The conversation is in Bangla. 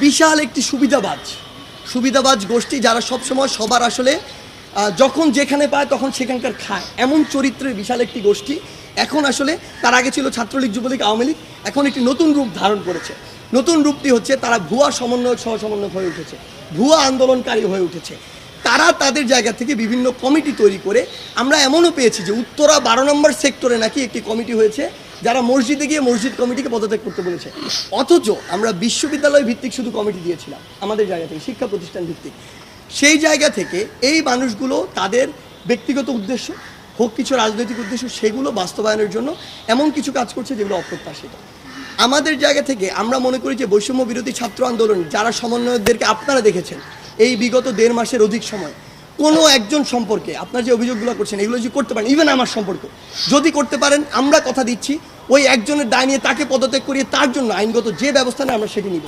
বিশাল একটি সুবিধাবাজ গোষ্ঠী যারা সবসময় সবার আসলে যখন যেখানে পায় তখন সেখানকার খায়, এমন চরিত্রের বিশাল একটি গোষ্ঠী এখন আসলে তার আগে ছিল ছাত্রলীগ, যুবলীগ, আওয়ামী লীগ, এখন একটি নতুন রূপ ধারণ করেছে। নতুন রূপটি হচ্ছে তারা ভুয়া সমন্বয়ক সহ সমন্বয়ক হয়ে উঠেছে, ভুয়া আন্দোলনকারী হয়ে উঠেছে। তারা তাদের জায়গা থেকে বিভিন্ন কমিটি তৈরি করে, আমরা এমনও পেয়েছি যে উত্তরা 12 নম্বর সেক্টরে নাকি একটি কমিটি হয়েছে যারা মসজিদে গিয়ে মসজিদ কমিটিকে পদত্যাগ করতে বলেছে। অথচ আমরা বিশ্ববিদ্যালয় ভিত্তিক শুধু কমিটি দিয়েছিলাম আমাদের জায়গা থেকে, শিক্ষা প্রতিষ্ঠান ভিত্তিক। সেই জায়গা থেকে এই মানুষগুলো তাদের ব্যক্তিগত উদ্দেশ্য হোক, কিছু রাজনৈতিক উদ্দেশ্য, সেগুলো বাস্তবায়নের জন্য এমন কিছু কাজ করছে যেগুলো অপ্রত্যাশিত। আমাদের জায়গা থেকে আমরা মনে করি যে বৈষম্য বিরোধী ছাত্র আন্দোলন যারা সমন্বয়কদেরকে আপনারা দেখেছেন এই বিগত 1.5 মাসের অধিক সময়, কোনো একজন সম্পর্কে আপনার যে অভিযোগগুলো করছেন এগুলো যদি করতে পারেন, ইভেন আমার সম্পর্ক যদি করতে পারেন, আমরা কথা দিচ্ছি ওই একজনের দায় নিয়ে তাকে পদত্যাগ করিয়ে তার জন্য আইনগত যে ব্যবস্থা নেয় আমরা সেটি নিব।